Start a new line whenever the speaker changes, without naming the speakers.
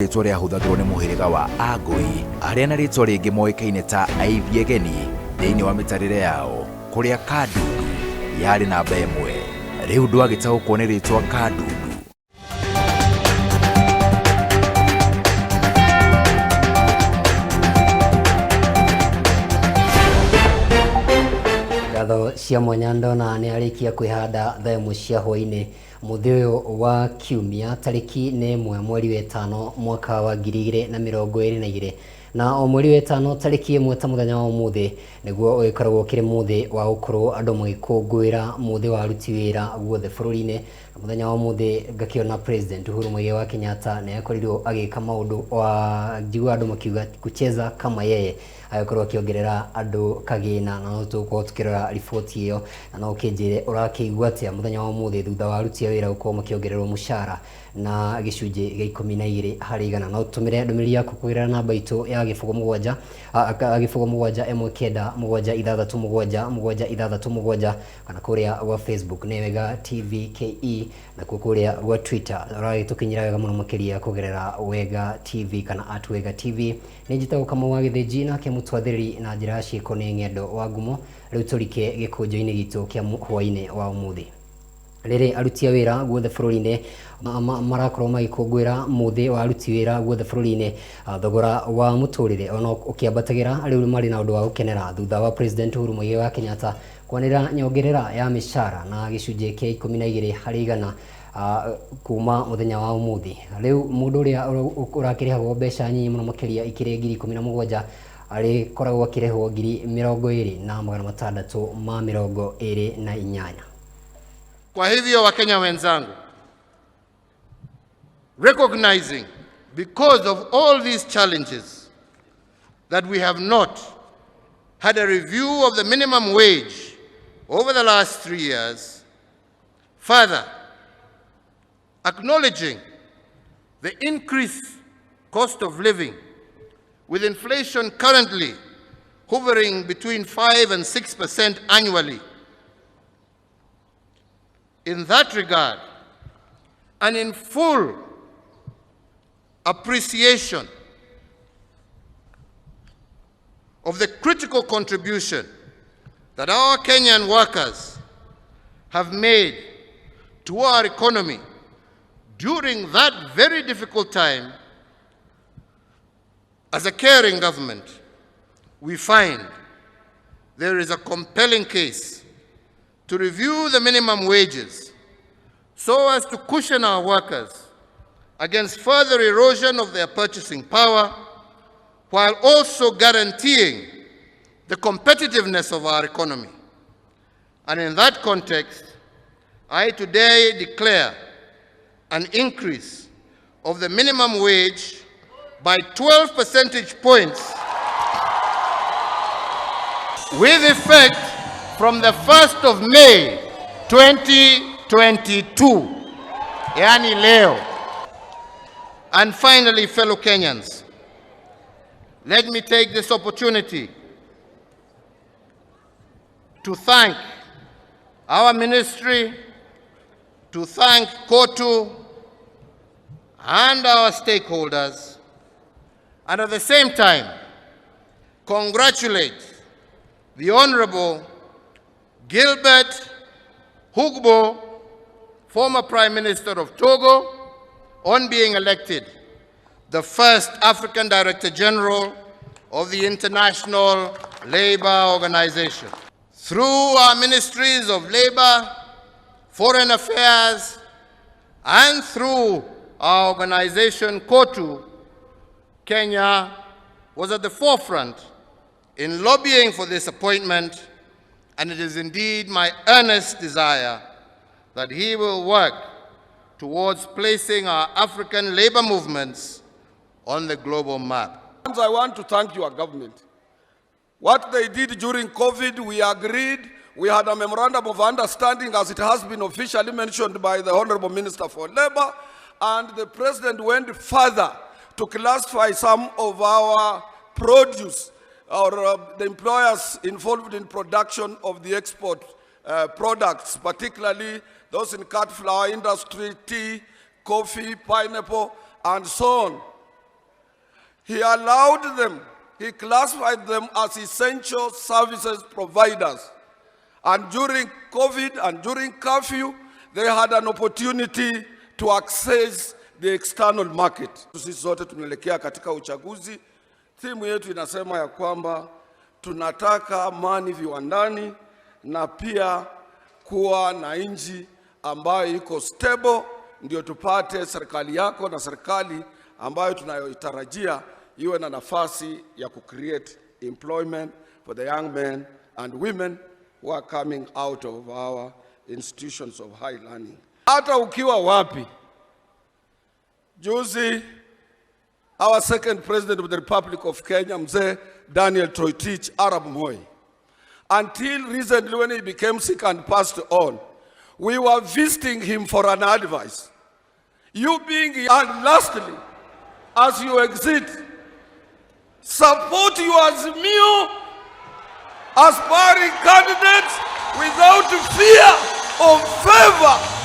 Rĩtwa rĩahũthagĩrwo nĩ mũhĩrĩga wa Agũi arĩa na rĩtwa rĩngĩ moĩkaine ta aivi ageni thĩinĩ wa mĩtarĩre yao, kũrĩa Kandudu yarĩ namba 1. Rĩu ndũ agĩtaũkwo nĩ rĩtwa Kandudu.
Ngatho cia mwanya ndona nĩ arĩkia kwĩhanda thaa 1 cia hwaĩ-inĩ mũthĩ ũyũ wa kiumia tarĩki nĩ 1 mweri wa 5 mwaka wa 2022 na o mweri wa 5 tarĩki 1 ta mũthenya wa ũmũthĩ nĩguo ũgĩkoragwo kĩrĩ mũthĩ wa gũkorwo andũ magĩkũngũĩra mũthĩ wa aruti wĩra guothe bũrũri-inĩ. Mũthenya wa ũmũthĩ ngakĩona President Uhuru wa Kenyatta nĩ akorirwo agĩka maũndũ wa njigua andũ makiuga kucheza kama yeye, agĩkorwo akĩongerera andũ kagĩna na no tũkorwo tukĩrora riboti ĩyo na no kĩnjĩre ũrakĩigua atĩa mũthenya wa ũmũthĩ thutha wa aruti a wĩra gũkorwo makĩongererwo mũcara na gĩcunjĩ gĩa 12 harĩ igana. No tũtũmĩre ndũmĩrĩri yaku kũgerera namba itũ ya gĩbũgũ 7 kana kũrĩa gwa Facebook nĩ wega TV KE na kũrĩa gwa Twitter ũragĩtũkinyĩra wega mũno makĩria kũgerera Wega TV kana @Wega TV. Nĩ njĩtagwo Kamau wa Gĩthĩnji nake mũtwathĩrĩri na njĩra ciĩko nĩ Ng'endo wa Ngumo. Rĩu tũrike gĩkũnjo-inĩ gitũ kĩa hwaĩ-inĩ wa ũmũthĩ. Rĩrĩ aruti a wĩra guothe bũrũri-inĩ marakorwo magĩkũngũĩra mũthĩ wa aruti wĩra guothe bũrũri-inĩ, thogora wa mũtũrĩre ona ũkĩambatagĩra, rĩu marĩ na ũndũ wa gũkenera thutha wa President Uhuru wa Kenyatta kwanĩra nyongerera ya mĩcara na gĩcunjĩ kĩa 12 harĩ igana kuma mũthenya wa ũmũthĩ. Rĩu mũndũ ũrĩa ũrakĩrĩhagwo mbeca nyinyi mũno makĩria ikĩrĩ 17,000 arĩkoragwo akĩrĩhwo 20,628.
Kwa hivyo Wakenya wenzangu, recognizing because of all these challenges that we have not had a review of the minimum wage over the last 3 years, further acknowledging the increased cost of living with inflation currently hovering between 5 and 6% annually. In that regard, and in full appreciation of the critical contribution that our Kenyan workers have made to our economy during that very difficult time, as a caring government, we find there is a compelling case to review the minimum wages so as to cushion our workers against further erosion of their purchasing power, while also guaranteeing the competitiveness of our economy. And in that context, I today declare an increase of the minimum wage by 12 percentage points with effect from the 1st of May 2022, yani leo. And finally, fellow Kenyans, let me take this opportunity to thank our ministry, to thank KOTU and our stakeholders, and at the same time, congratulate the Honorable Gilbert Hugbo, former Prime Minister of Togo, on being elected the first African Director General of the International Labour Organization. Through our ministries of Labour, Foreign Affairs, and through our organization KOTU, Kenya was at the forefront in lobbying for this appointment, and it is indeed my earnest desire that he will work towards placing our African labor movements on the global map.
I want to thank your government. What they did during COVID, we agreed. We had a memorandum of understanding, as it has been officially mentioned by the Honorable Minister for Labor, and the President went further to classify some of our produce or the employers involved in production of the export products, particularly those in cut flower industry, tea, coffee, pineapple, and so on. He allowed them, he classified them as essential services providers. And during COVID and during curfew, they had an opportunity to access the external market. Sisi zote tunaelekea katika uchaguzi. Timu yetu inasema ya kwamba tunataka amani viwandani na pia kuwa na nchi ambayo iko stable, ndio tupate serikali yako na serikali ambayo tunayoitarajia iwe na nafasi ya create employment for the young men and women who are coming out of our institutions of high learning. Hata ukiwa wapi, juzi our second president of the Republic of Kenya, Mzee Daniel Toroitich Arap Moi, until recently when he became sick and passed on, we were visiting him for an advice. You being, and lastly, as you exit, support your Azimio aspiring candidates without fear or favor